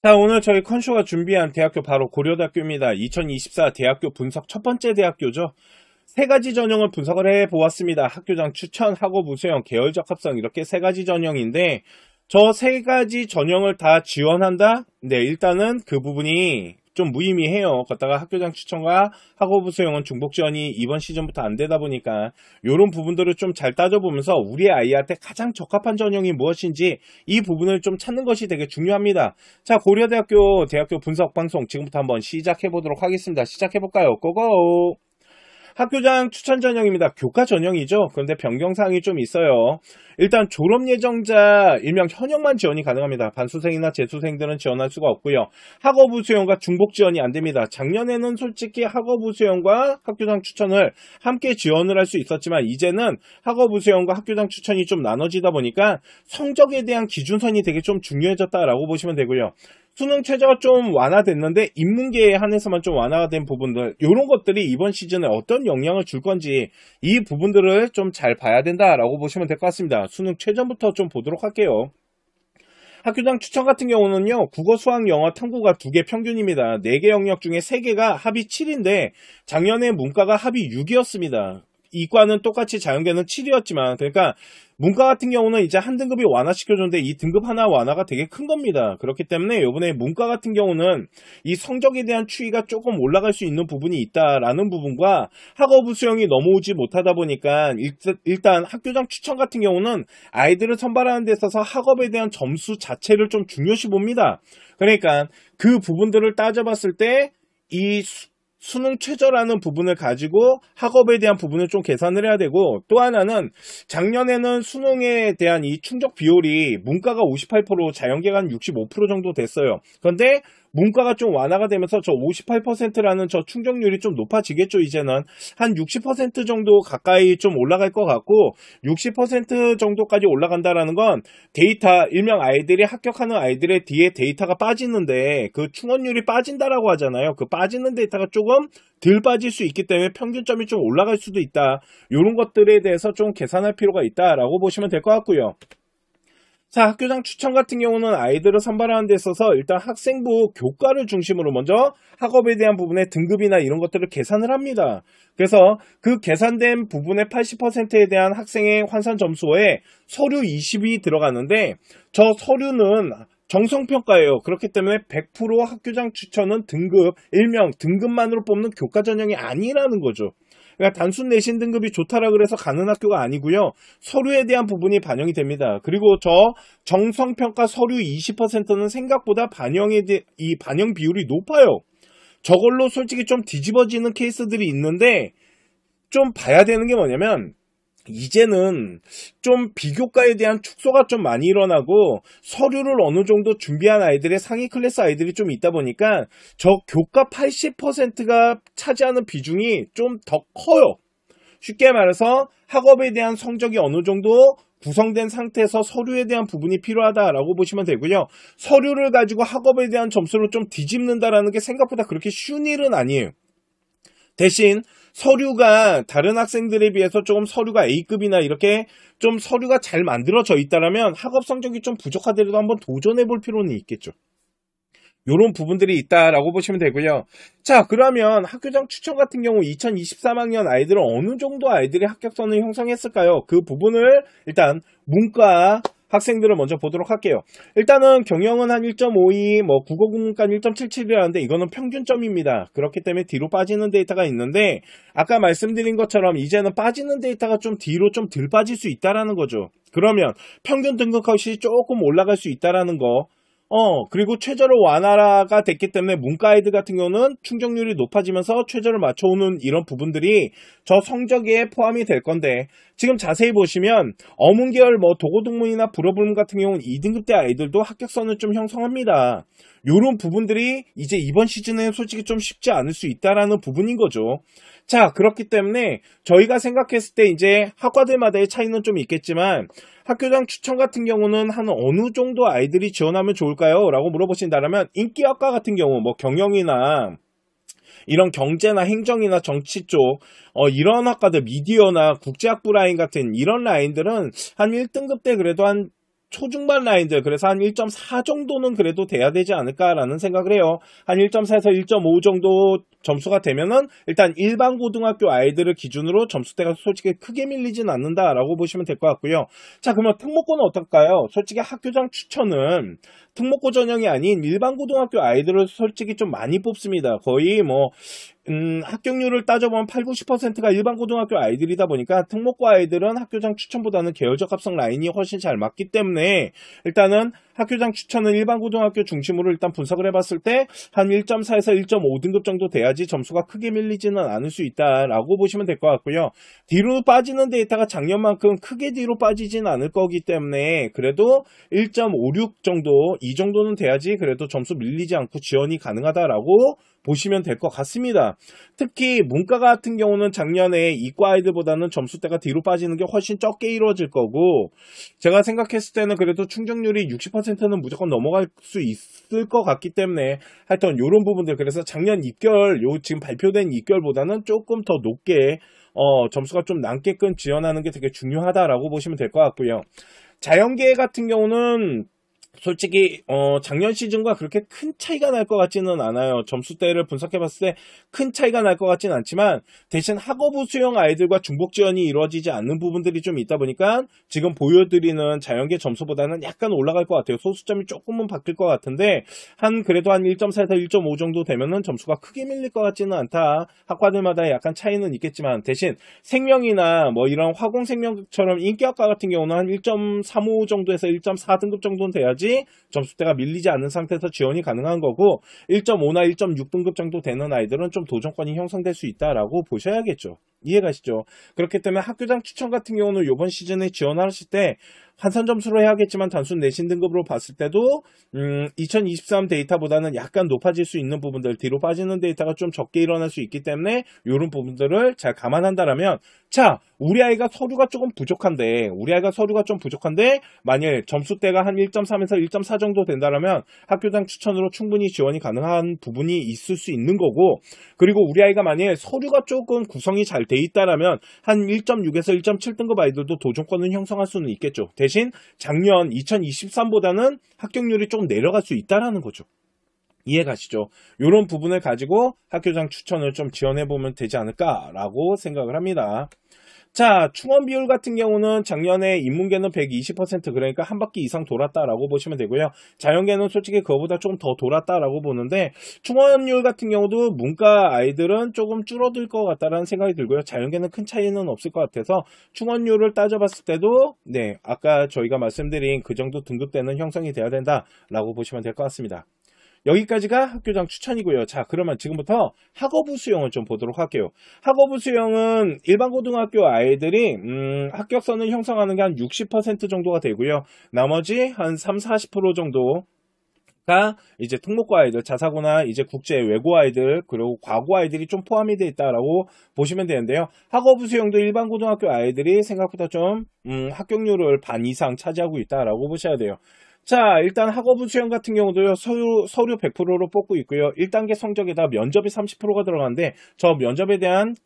자, 오늘 저희 컨쇼가 준비한 대학교 바로 고려대학교입니다. 2024 대학교 분석 첫 번째 대학교죠. 세 가지 전형을 분석을 해보았습니다. 학교장 추천, 학업 우수형, 계열적 합성 이렇게 세 가지 전형인데 저 세 가지 전형을 다 지원한다? 네, 일단은 그 부분이 좀 무의미해요. 걷다가 학교장 추천과 학업 우수형은 중복 지원이 이번 시즌부터 안 되다 보니까 이런 부분들을 좀 잘 따져보면서 우리 아이한테 가장 적합한 전형이 무엇인지 이 부분을 좀 찾는 것이 되게 중요합니다. 자, 고려대학교 대학교 분석 방송 지금부터 한번 시작해 보도록 하겠습니다. 시작해 볼까요? 고고! 학교장 추천 전형입니다. 교과 전형이죠. 그런데 변경사항이 좀 있어요. 일단 졸업 예정자 일명 현역만 지원이 가능합니다. 반수생이나 재수생들은 지원할 수가 없고요. 학업 우수형과 중복 지원이 안 됩니다. 작년에는 솔직히 학업 우수형과 학교장 추천을 함께 지원을 할 수 있었지만 이제는 학업 우수형과 학교장 추천이 좀 나눠지다 보니까 성적에 대한 기준선이 되게 좀 중요해졌다라고 보시면 되고요. 수능 최저가 좀 완화됐는데 인문계에 한해서만 좀 완화가 된 부분들 이런 것들이 이번 시즌에 어떤 영향을 줄 건지 이 부분들을 좀 잘 봐야 된다라고 보시면 될 것 같습니다. 수능 최전부터 좀 보도록 할게요. 학교장 추천 같은 경우는요. 국어, 수학, 영어, 탐구가 2개 평균입니다. 4개 영역 중에 3개가 합이 7인데 작년에 문과가 합이 6이었습니다. 이과는 똑같이 자연계는 7이었지만 그러니까 문과 같은 경우는 이제 한 등급이 완화시켜줬는데 이 등급 하나 완화가 되게 큰 겁니다. 그렇기 때문에 이번에 문과 같은 경우는 이 성적에 대한 추이가 조금 올라갈 수 있는 부분이 있다라는 부분과 학업 우수형이 넘어오지 못하다 보니까 일단 학교장 추천 같은 경우는 아이들을 선발하는 데 있어서 학업에 대한 점수 자체를 좀 중요시 봅니다. 그러니까 그 부분들을 따져봤을 때 이 수능 최저라는 부분을 가지고 학업에 대한 부분을 좀 계산을 해야 되고 또 하나는 작년에는 수능에 대한 이 충족 비율이 문과가 58% 자연계가 한 65% 정도 됐어요. 그런데 문과가 좀 완화가 되면서 저 58%라는 저 충족률이 좀 높아지겠죠. 이제는 한 60% 정도 가까이 좀 올라갈 것 같고 60% 정도까지 올라간다라는 건 데이터 일명 아이들이 합격하는 아이들의 뒤에 데이터가 빠지는데 그 충원율이 빠진다라고 하잖아요. 그 빠지는 데이터가 조금 덜 빠질 수 있기 때문에 평균점이 좀 올라갈 수도 있다. 이런 것들에 대해서 좀 계산할 필요가 있다라고 보시면 될 것 같고요. 자, 학교장 추천 같은 경우는 아이들을 선발하는 데 있어서 일단 학생부 교과를 중심으로 먼저 학업에 대한 부분의 등급이나 이런 것들을 계산을 합니다. 그래서 그 계산된 부분의 80%에 대한 학생의 환산 점수에 서류 20이 들어가는데 저 서류는 정성평가예요. 그렇기 때문에 100% 학교장 추천은 등급, 일명 등급만으로 뽑는 교과 전형이 아니라는 거죠. 그러니까 단순 내신 등급이 좋다라 그래서 가는 학교가 아니고요. 서류에 대한 부분이 반영이 됩니다. 그리고 저 정성평가 서류 20%는 생각보다 이 반영 비율이 높아요. 저걸로 솔직히 좀 뒤집어지는 케이스들이 있는데 좀 봐야 되는 게 뭐냐면 이제는 좀 비교과에 대한 축소가 좀 많이 일어나고 서류를 어느 정도 준비한 아이들의 상위 클래스 아이들이 좀 있다 보니까 저 교과 80%가 차지하는 비중이 좀 더 커요. 쉽게 말해서 학업에 대한 성적이 어느 정도 구성된 상태에서 서류에 대한 부분이 필요하다라고 보시면 되고요. 서류를 가지고 학업에 대한 점수를 좀 뒤집는다라는 게 생각보다 그렇게 쉬운 일은 아니에요. 대신 서류가 다른 학생들에 비해서 조금 서류가 A급이나 이렇게 좀 서류가 잘 만들어져 있다라면 학업 성적이 좀 부족하더라도 한번 도전해 볼 필요는 있겠죠. 요런 부분들이 있다라고 보시면 되고요. 자, 그러면 학교장 추천 같은 경우 2023학년 아이들은 어느 정도 아이들이 합격선을 형성했을까요? 그 부분을 일단 문과 학생들을 먼저 보도록 할게요. 일단은 경영은 한 1.52, 국어 국문과는 1.77이라는데 이거는 평균점입니다. 그렇기 때문에 뒤로 빠지는 데이터가 있는데 아까 말씀드린 것처럼 이제는 빠지는 데이터가 좀 뒤로 좀 덜 빠질 수 있다라는 거죠. 그러면 평균 등급컷이 조금 올라갈 수 있다라는 거. 그리고 최저로 완화가 됐기 때문에 문과 아이들 같은 경우는 충족률이 높아지면서 최저를 맞춰오는 이런 부분들이 저 성적에 포함이 될 건데 지금 자세히 보시면 어문계열 도고동문이나 불어불문 같은 경우는 2등급대 아이들도 합격선을 좀 형성합니다. 요런 부분들이 이제 이번 시즌에 솔직히 좀 쉽지 않을 수 있다라는 부분인 거죠. 자, 그렇기 때문에 저희가 생각했을 때 이제 학과들마다의 차이는 좀 있겠지만 학교장 추천 같은 경우는 한 어느 정도 아이들이 지원하면 좋을까요? 라고 물어보신다면 인기학과 같은 경우 경영이나 이런 경제나 행정이나 정치 쪽 이런 학과들 미디어나 국제학부 라인 같은 이런 라인들은 한 1등급 때 그래도 한 초중반 라인들, 그래서 한 1.4 정도는 그래도 돼야 되지 않을까라는 생각을 해요. 한 1.4에서 1.5 정도 점수가 되면은 일단 일반 고등학교 아이들을 기준으로 점수대가 솔직히 크게 밀리진 않는다라고 보시면 될 것 같고요. 자, 그러면 특목고는 어떨까요? 솔직히 학교장 추천은 특목고 전형이 아닌 일반 고등학교 아이들을 솔직히 좀 많이 뽑습니다. 거의 뭐 합격률을 따져보면 8, 90%가 일반 고등학교 아이들이다 보니까 특목고 아이들은 학교장 추천보다는 계열적 합성 라인이 훨씬 잘 맞기 때문에 일단은 학교장 추천은 일반 고등학교 중심으로 일단 분석을 해봤을 때 한 1.4에서 1.5 등급 정도 돼야지 점수가 크게 밀리지는 않을 수 있다라고 보시면 될 것 같고요. 뒤로 빠지는 데이터가 작년만큼 크게 뒤로 빠지진 않을 거기 때문에 그래도 1.56 정도, 이 정도는 돼야지 그래도 점수 밀리지 않고 지원이 가능하다라고 보시면 될 것 같습니다. 특히 문과 같은 경우는 작년에 이과 아이들보다는 점수대가 뒤로 빠지는 게 훨씬 적게 이루어질 거고, 제가 생각했을 때는 그래도 충족률이 60%는 무조건 넘어갈 수 있을 것 같기 때문에 하여튼 이런 부분들, 그래서 작년 입결, 요 지금 발표된 입결보다는 조금 더 높게 점수가 좀 남게끔 지원하는 게 되게 중요하다라고 보시면 될 것 같고요. 자연계 같은 경우는 솔직히 작년 시즌과 그렇게 큰 차이가 날 것 같지는 않아요. 점수대를 분석해봤을 때 큰 차이가 날 것 같지는 않지만 대신 학업부 수용 아이들과 중복 지원이 이루어지지 않는 부분들이 좀 있다 보니까 지금 보여드리는 자연계 점수보다는 약간 올라갈 것 같아요. 소수점이 조금은 바뀔 것 같은데 그래도 한 1.4에서 1.5 정도 되면은 점수가 크게 밀릴 것 같지는 않다. 학과들마다 약간 차이는 있겠지만 대신 생명이나 뭐 이런 화공생명처럼 인기학과 같은 경우는 한 1.35 정도에서 1.4 등급 정도는 돼야지 점수대가 밀리지 않는 상태에서 지원이 가능한 거고, 1.5나 1.6 등급 정도 되는 아이들은 좀 도전권이 형성될 수 있다라고 보셔야겠죠. 이해가시죠? 그렇기 때문에 학교장 추천 같은 경우는 이번 시즌에 지원하실 때 환산 점수로 해야겠지만 단순 내신 등급으로 봤을 때도 2023 데이터보다는 약간 높아질 수 있는 부분들, 뒤로 빠지는 데이터가 좀 적게 일어날 수 있기 때문에 이런 부분들을 잘 감안한다라면, 자, 우리 아이가 서류가 좀 부족한데 만일 점수대가 한 1.3에서 1.4 정도 된다라면 학교장 추천으로 충분히 지원이 가능한 부분이 있을 수 있는 거고, 그리고 우리 아이가 만일 서류가 조금 구성이 잘 돼 있다라면 한 1.6에서 1.7 등급 아이들도 도전권을 형성할 수는 있겠죠. 대신 작년 2023보다는 합격률이 조금 내려갈 수 있다라는 거죠. 이해가시죠? 이런 부분을 가지고 학교장 추천을 좀 지원해보면 되지 않을까라고 생각을 합니다. 자, 충원 비율 같은 경우는 작년에 인문계는 120%, 그러니까 한 바퀴 이상 돌았다라고 보시면 되고요. 자연계는 솔직히 그거보다 조금 더 돌았다라고 보는데, 충원율 같은 경우도 문과 아이들은 조금 줄어들 것 같다라는 생각이 들고요. 자연계는 큰 차이는 없을 것 같아서 충원율을 따져봤을 때도 아까 저희가 말씀드린 그 정도 등급대는 형성이 돼야 된다라고 보시면 될 것 같습니다. 여기까지가 학교장 추천이고요. 자, 그러면 지금부터 학업부 수용을 좀 보도록 할게요. 학업부 수용은 일반 고등학교 아이들이 합격선을 형성하는 게 한 60% 정도가 되고요. 나머지 한 30-40% 정도가 이제 특목고 아이들, 자사고나 이제 국제 외고 아이들, 그리고 과고 아이들이 좀 포함이 되어 있다라고 보시면 되는데요. 학업부 수용도 일반 고등학교 아이들이 생각보다 좀 합격률을 반 이상 차지하고 있다라고 보셔야 돼요. 자, 일단 학업부 수용 같은 경우도요, 서류 100%로 뽑고 있고요. 1단계 성적에다 면접이 30%가 들어가는데, 저 면접에 대한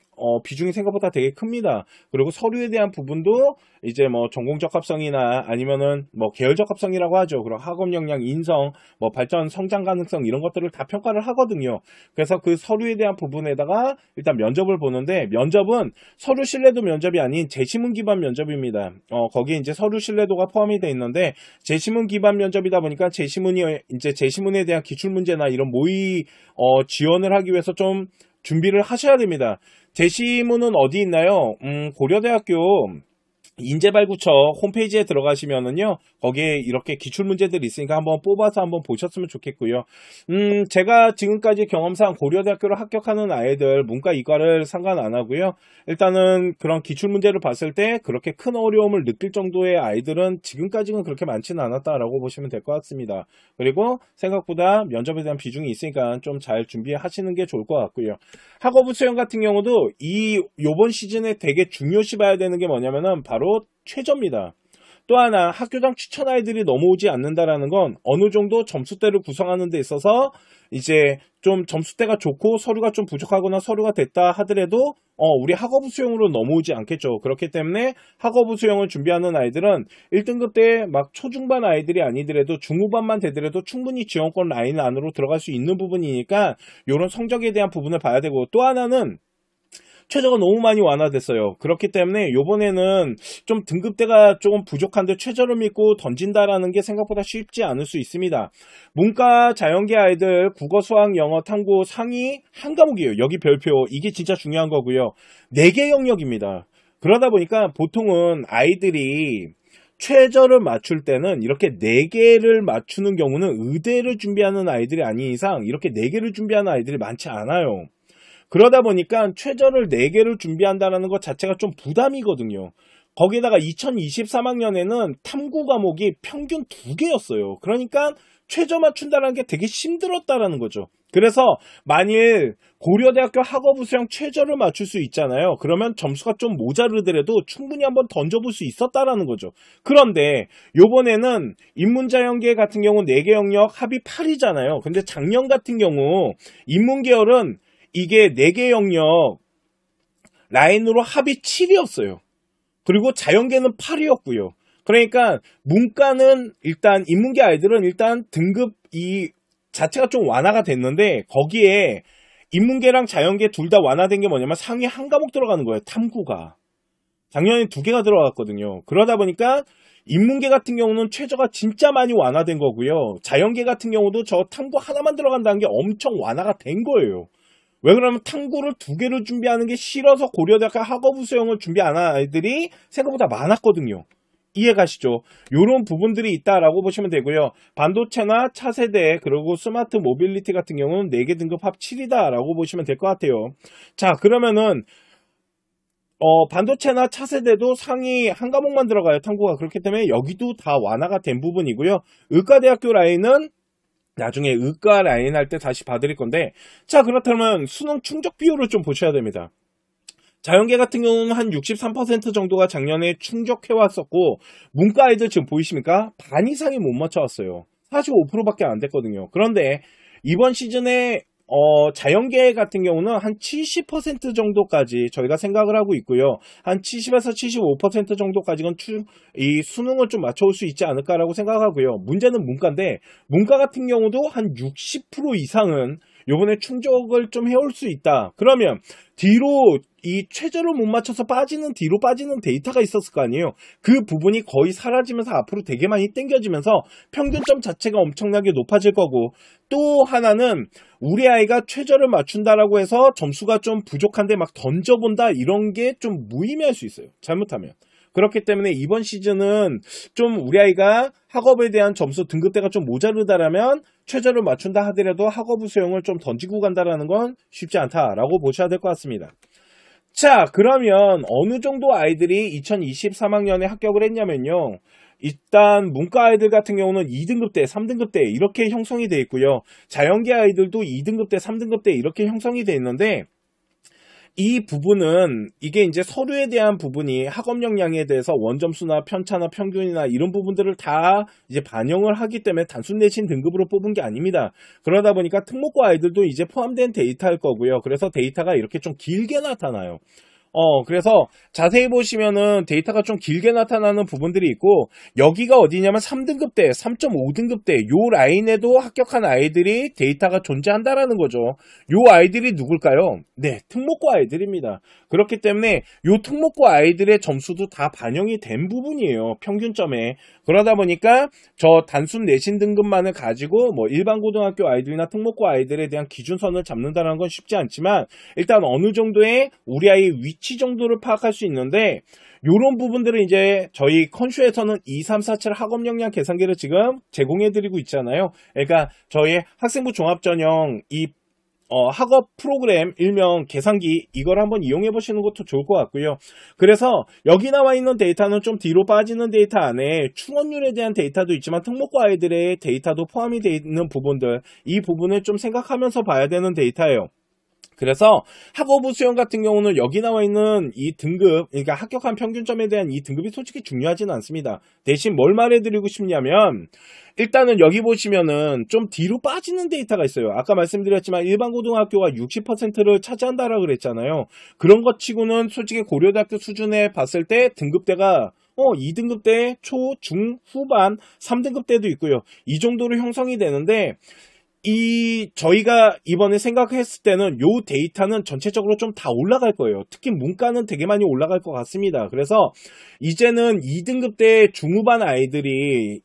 비중이 생각보다 되게 큽니다. 그리고 서류에 대한 부분도 이제 뭐 전공적 합성이나 아니면은 뭐 계열적 합성이라고 하죠. 그리고 학업 역량, 인성, 뭐 발전, 성장 가능성 이런 것들을 다 평가를 하거든요. 그래서 그 서류에 대한 부분에다가 일단 면접을 보는데, 면접은 서류 신뢰도 면접이 아닌 제시문 기반 면접입니다. 거기에 이제 서류 신뢰도가 포함이 되어 있는데, 제시문 기반 면접이다 보니까 제시문에 대한 기출문제나 이런 모의 지원을 하기 위해서 좀 준비를 하셔야 됩니다. 제시문은 어디 있나요? 고려대학교 인재발구처 홈페이지에 들어가시면은요, 거기에 이렇게 기출문제들이 있으니까 한번 뽑아서 한번 보셨으면 좋겠고요. 제가 지금까지 경험상 고려대학교를 합격하는 아이들, 문과 이과를 상관 안 하고요. 일단은 그런 기출문제를 봤을 때 그렇게 큰 어려움을 느낄 정도의 아이들은 지금까지는 그렇게 많지는 않았다라고 보시면 될 것 같습니다. 그리고 생각보다 면접에 대한 비중이 있으니까 좀 잘 준비하시는 게 좋을 것 같고요. 학업부 수용 같은 경우도 요번 시즌에 되게 중요시 봐야 되는 게 뭐냐면은 바로 최저입니다. 또 하나, 학교장 추천 아이들이 넘어오지 않는다라는 건 어느 정도 점수대를 구성하는 데 있어서 이제 좀 점수대가 좋고 서류가 좀 부족하거나 서류가 됐다 하더라도 우리 학업부 수용으로 넘어오지 않겠죠. 그렇기 때문에 학업부 수용을 준비하는 아이들은 1등급 때 막 초중반 아이들이 아니더라도 중후반만 되더라도 충분히 지원권 라인 안으로 들어갈 수 있는 부분이니까 이런 성적에 대한 부분을 봐야 되고, 또 하나는 최저가 너무 많이 완화됐어요. 그렇기 때문에 요번에는 좀 등급대가 조금 부족한데 최저를 믿고 던진다라는 게 생각보다 쉽지 않을 수 있습니다. 문과 자연계 아이들 국어, 수학, 영어, 탐구 상위 한 과목이에요. 여기 별표, 이게 진짜 중요한 거고요. 4개 영역입니다. 그러다 보니까 보통은 아이들이 최저를 맞출 때는 이렇게 4개를 맞추는 경우는 의대를 준비하는 아이들이 아닌 이상 이렇게 4개를 준비하는 아이들이 많지 않아요. 그러다 보니까 최저를 4개를 준비한다는 것 자체가 좀 부담이거든요. 거기다가 2023학년에는 탐구 과목이 평균 2개였어요. 그러니까 최저 맞춘다는 게 되게 힘들었다라는 거죠. 그래서 만일 고려대학교 학업부 수용 최저를 맞출 수 있잖아요. 그러면 점수가 좀 모자르더라도 충분히 한번 던져볼 수 있었다라는 거죠. 그런데 요번에는 인문자연계 같은 경우 4개 영역 합이 8이잖아요. 근데 작년 같은 경우 인문계열은 이게 4개 영역 라인으로 합이 7이었어요. 그리고 자연계는 8이었고요. 그러니까 문과는 일단 인문계 아이들은 일단 등급 이 자체가 좀 완화가 됐는데, 거기에 인문계랑 자연계 둘 다 완화된 게 뭐냐면 상위 한 과목 들어가는 거예요. 탐구가. 작년에 2개가 들어갔거든요. 그러다 보니까 인문계 같은 경우는 최저가 진짜 많이 완화된 거고요. 자연계 같은 경우도 저 탐구 하나만 들어간다는 게 엄청 완화가 된 거예요. 왜 그러면 탐구를 2개를 준비하는 게 싫어서 고려대학교 학업부 수용을 준비 안 하는 아이들이 생각보다 많았거든요. 이해가시죠? 이런 부분들이 있다라고 보시면 되고요. 반도체나 차세대 그리고 스마트 모빌리티 같은 경우는 4개 등급 합 7이다라고 보시면 될 것 같아요. 자, 그러면은 반도체나 차세대도 상위 한 과목만 들어가요. 탐구가. 그렇기 때문에 여기도 다 완화가 된 부분이고요. 의과대학교 라인은 나중에 의과 라인 할 때 다시 봐드릴 건데, 자, 그렇다면 수능 충족 비율을 좀 보셔야 됩니다. 자연계 같은 경우는 한 63% 정도가 작년에 충족해왔었고, 문과 아이들 지금 보이십니까? 반 이상이 못 맞춰왔어요. 45%밖에 안 됐거든요. 그런데 이번 시즌에 자연계 같은 경우는 한 70% 정도까지 저희가 생각을 하고 있고요. 한 70에서 75% 정도까지는 이 수능을 좀 맞춰올 수 있지 않을까라고 생각하고요. 문제는 문과인데, 문과 같은 경우도 한 60% 이상은 요번에 충족을 좀 해올 수 있다. 그러면 뒤로 이 최저를 못 맞춰서 뒤로 빠지는 데이터가 있었을 거 아니에요. 그 부분이 거의 사라지면서 앞으로 되게 많이 땡겨지면서 평균점 자체가 엄청나게 높아질 거고, 또 하나는 우리 아이가 최저를 맞춘다라고 해서 점수가 좀 부족한데 막 던져본다, 이런 게 좀 무의미할 수 있어요. 잘못하면. 그렇기 때문에 이번 시즌은 좀 우리 아이가 학업에 대한 점수 등급대가 좀 모자르다라면 최저를 맞춘다 하더라도 학업부 수용을 좀 던지고 간다라는 건 쉽지 않다라고 보셔야 될 것 같습니다. 자, 그러면 어느 정도 아이들이 2023학년에 합격을 했냐면요. 일단 문과 아이들 같은 경우는 2등급대, 3등급대 이렇게 형성이 되어 있고요. 자연계 아이들도 2등급대, 3등급대 이렇게 형성이 되어 있는데, 이 부분은 이게 이제 서류에 대한 부분이 학업 역량에 대해서 원점수나 편차나 평균이나 이런 부분들을 다 이제 반영을 하기 때문에 단순 내신 등급으로 뽑은 게 아닙니다. 그러다 보니까 특목고 아이들도 이제 포함된 데이터일 거고요. 그래서 데이터가 이렇게 좀 길게 나타나요. 그래서 자세히 보시면은 데이터가 좀 길게 나타나는 부분들이 있고, 여기가 어디냐면 3등급대, 3.5등급대 요 라인에도 합격한 아이들이 데이터가 존재한다라는 거죠. 요 아이들이 누굴까요? 네, 특목고 아이들입니다. 그렇기 때문에 요 특목고 아이들의 점수도 다 반영이 된 부분이에요. 평균점에. 그러다 보니까 저 단순 내신 등급만을 가지고 뭐 일반 고등학교 아이들이나 특목고 아이들에 대한 기준선을 잡는다는 건 쉽지 않지만, 일단 어느 정도의 우리 아이의 위치 정도를 파악할 수 있는데, 요런 부분들은 이제 저희 컨슈에서는 2347 학업 역량 계산기를 지금 제공해 드리고 있잖아요. 그러니까 저희 학생부 종합전형 이 학업 프로그램 일명 계산기, 이걸 한번 이용해 보시는 것도 좋을 것 같고요. 그래서 여기 나와 있는 데이터는 좀 뒤로 빠지는 데이터 안에 충원율에 대한 데이터도 있지만 특목고 아이들의 데이터도 포함이 되어 있는 부분들, 이 부분을 좀 생각하면서 봐야 되는 데이터예요. 그래서 학업부 수형 같은 경우는 여기 나와 있는 이 등급, 그러니까 합격한 평균점에 대한 이 등급이 솔직히 중요하지는 않습니다. 대신 뭘 말해드리고 싶냐면 일단은 여기 보시면은 좀 뒤로 빠지는 데이터가 있어요. 아까 말씀드렸지만 일반 고등학교가 60%를 차지한다라고 그랬잖아요. 그런 것 치고는 솔직히 고려대학교 수준에 봤을 때 등급대가 2등급대, 초, 중, 후반, 3등급대도 있고요. 이 정도로 형성이 되는데 저희가 이번에 생각했을 때는 요 데이터는 전체적으로 좀 다 올라갈 거예요. 특히 문과는 되게 많이 올라갈 것 같습니다. 그래서 이제는 2등급 때 중후반 아이들이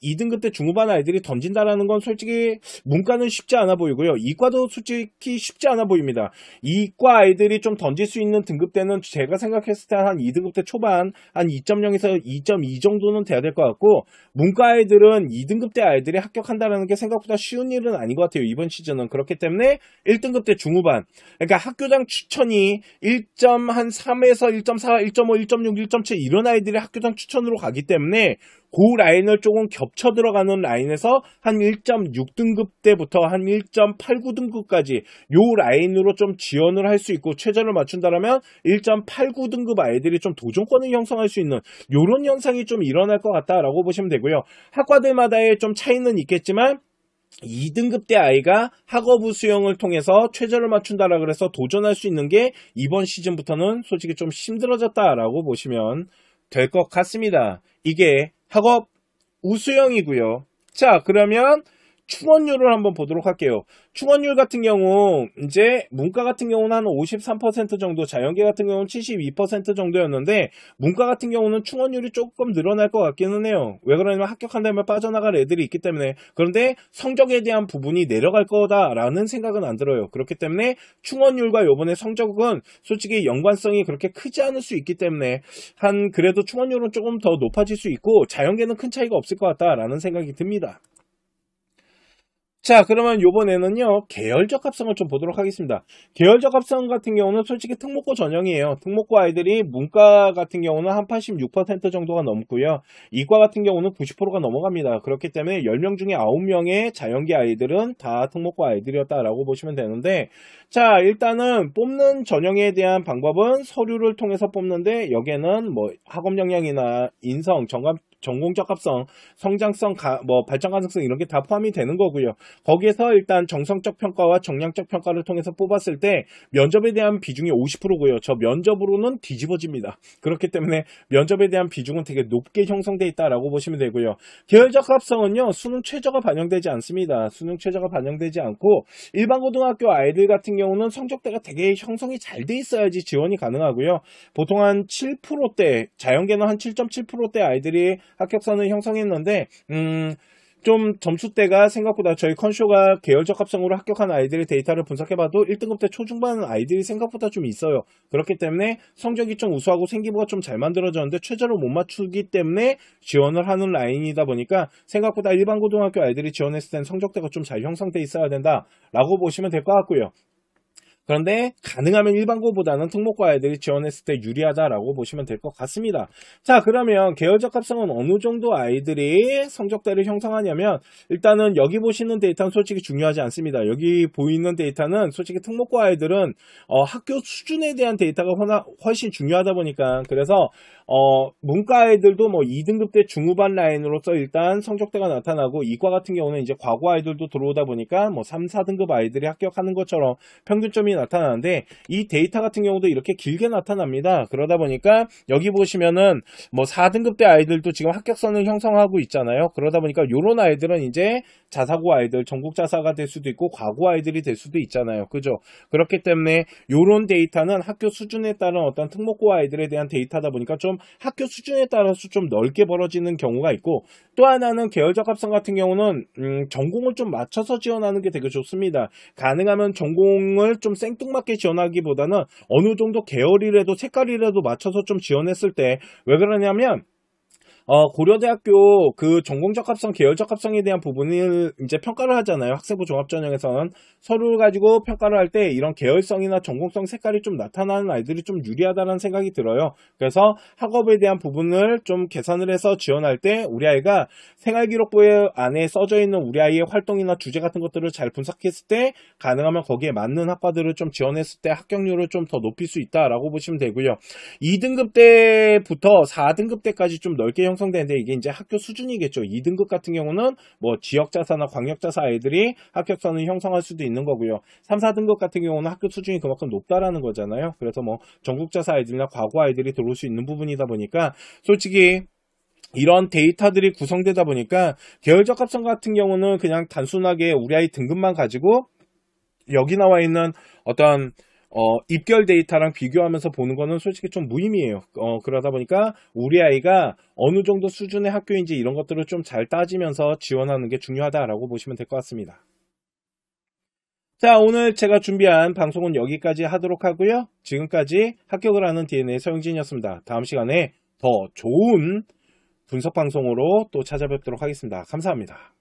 던진다라는 건 솔직히 문과는 쉽지 않아 보이고요. 이과도 솔직히 쉽지 않아 보입니다. 이과 아이들이 좀 던질 수 있는 등급대는 제가 생각했을 때 한 2등급 때 초반 한 2.0에서 2.2 정도는 돼야 될 것 같고 문과 아이들은 2등급 때 아이들이 합격한다는 게 생각보다 쉬운 일은 아닌 것 같아요. 이번 시즌은. 그렇기 때문에 1등급 때 중후반, 그러니까 학교장 추천이 1.3에서 1.4, 1.5, 1.6, 1.7 이런 아이들이 학교장 추천으로 가기 때문에 그 라인을 조금 겹쳐 들어가는 라인에서 한 1.6등급 때부터 한 1.89등급까지 요 라인으로 좀 지원을 할 수 있고 최저를 맞춘다면 1.89등급 아이들이 좀 도전권을 형성할 수 있는 요런 현상이 좀 일어날 것 같다라고 보시면 되고요. 학과들마다의 좀 차이는 있겠지만 2등급 대 아이가 학업부 수형을 통해서 최저를 맞춘다라 그래서 도전할 수 있는 게 이번 시즌부터는 솔직히 좀 힘들어졌다라고 보시면 될 것 같습니다. 이게 학업 우수형이고요. 자, 그러면 충원율을 한번 보도록 할게요. 충원율 같은 경우 이제 문과 같은 경우는 한 53% 정도, 자연계 같은 경우는 72% 정도였는데 문과 같은 경우는 충원율이 조금 늘어날 것 같기는 해요. 왜 그러냐면 합격한다면 빠져나갈 애들이 있기 때문에. 그런데 성적에 대한 부분이 내려갈 거다라는 생각은 안 들어요. 그렇기 때문에 충원율과 이번에 성적은 솔직히 연관성이 그렇게 크지 않을 수 있기 때문에 그래도 충원율은 조금 더 높아질 수 있고 자연계는 큰 차이가 없을 것 같다라는 생각이 듭니다. 자, 그러면 요번에는요, 계열적 합성을 좀 보도록 하겠습니다. 계열적 합성 같은 경우는 솔직히 특목고 전형이에요. 특목고 아이들이 문과 같은 경우는 한 86% 정도가 넘고요. 이과 같은 경우는 90%가 넘어갑니다. 그렇기 때문에 10명 중에 9명의 자연계 아이들은 다 특목고 아이들이었다라고 보시면 되는데, 자, 일단은 뽑는 전형에 대한 방법은 서류를 통해서 뽑는데, 여기에는 뭐 학업 역량이나 인성, 전공적 합성, 성장성, 발전 가능성 이런 게 다 포함이 되는 거고요. 거기에서 일단 정성적 평가와 정량적 평가를 통해서 뽑았을 때 면접에 대한 비중이 50%고요. 저 면접으로는 뒤집어집니다. 그렇기 때문에 면접에 대한 비중은 되게 높게 형성돼 있다라고 보시면 되고요. 계열적 합성은요, 수능 최저가 반영되지 않습니다. 수능 최저가 반영되지 않고 일반 고등학교 아이들 같은 경우는 성적대가 되게 형성이 잘 돼 있어야지 지원이 가능하고요. 보통 한 7%대, 자연계는 한 7.7%대 아이들이 합격선을 형성했는데 좀 점수대가 생각보다 저희 컨쇼가 계열적 합성으로 합격한 아이들의 데이터를 분석해봐도 1등급 때 초중반 아이들이 생각보다 좀 있어요. 그렇기 때문에 성적이 좀 우수하고 생기부가 좀 잘 만들어졌는데 최저를 못 맞추기 때문에 지원을 하는 라인이다 보니까 생각보다 일반 고등학교 아이들이 지원했을 땐 성적대가 좀 잘 형성돼 있어야 된다라고 보시면 될 것 같고요. 그런데 가능하면 일반고보다는 특목고 아이들이 지원했을 때 유리하다라고 보시면 될 것 같습니다. 자, 그러면 계열적 합성은 어느 정도 아이들이 성적대를 형성하냐면 일단은 여기 보시는 데이터는 솔직히 중요하지 않습니다. 여기 보이는 데이터는 솔직히 특목고 아이들은 학교 수준에 대한 데이터가 훨씬 중요하다 보니까 그래서 문과 아이들도 뭐 2등급 때 중후반 라인으로서 일단 성적대가 나타나고 이과 같은 경우는 이제 과고 아이들도 들어오다 보니까 뭐 3, 4등급 아이들이 합격하는 것처럼 평균점이 나타나는데 이 데이터 같은 경우도 이렇게 길게 나타납니다. 그러다 보니까 여기 보시면은 뭐 4등급 대 아이들도 지금 합격선을 형성하고 있잖아요. 그러다 보니까 요런 아이들은 이제 자사고 아이들, 전국 자사가 될 수도 있고 과고 아이들이 될 수도 있잖아요. 그죠? 그렇기 때문에 요런 데이터는 학교 수준에 따른 어떤 특목고 아이들에 대한 데이터다 보니까 좀 학교 수준에 따라서 좀 넓게 벌어지는 경우가 있고 또 하나는 계열적 합성 같은 경우는 전공을 좀 맞춰서 지원하는 게 되게 좋습니다. 가능하면 전공을 좀 생뚱맞게 지원하기보다는 어느 정도 계열이라도 색깔이라도 맞춰서 좀 지원했을 때 왜 그러냐면 고려대학교 그 전공적합성, 계열적합성에 대한 부분을 이제 평가를 하잖아요. 학생부 종합전형에서는 서류를 가지고 평가를 할 때 이런 계열성이나 전공성 색깔이 좀 나타나는 아이들이 좀 유리하다는 생각이 들어요. 그래서 학업에 대한 부분을 좀 계산을 해서 지원할 때 우리 아이가 생활기록부에 안에 써져 있는 우리 아이의 활동이나 주제 같은 것들을 잘 분석했을 때 가능하면 거기에 맞는 학과들을 좀 지원했을 때 합격률을 좀 더 높일 수 있다라고 보시면 되고요. 2등급 때부터 4등급 때까지 좀 넓게 형성되는데 이게 이제 학교 수준이겠죠. 2등급 같은 경우는 뭐 지역자사나 광역자사 아이들이 합격선을 형성할 수도 있는 거고요. 3, 4등급 같은 경우는 학교 수준이 그만큼 높다라는 거잖아요. 그래서 뭐 전국자사 아이들이나 과고 아이들이 들어올 수 있는 부분이다 보니까 솔직히 이런 데이터들이 구성되다 보니까 계열적합성 같은 경우는 그냥 단순하게 우리 아이 등급만 가지고 여기 나와 있는 어떤 입결 데이터랑 비교하면서 보는 거는 솔직히 좀 무의미해요. 그러다 보니까 우리 아이가 어느 정도 수준의 학교인지 이런 것들을 좀 잘 따지면서 지원하는 게 중요하다라고 보시면 될 것 같습니다. 자, 오늘 제가 준비한 방송은 여기까지 하도록 하고요. 지금까지 합격을 하는 DNA 서영진이었습니다. 다음 시간에 더 좋은 분석 방송으로 또 찾아뵙도록 하겠습니다. 감사합니다.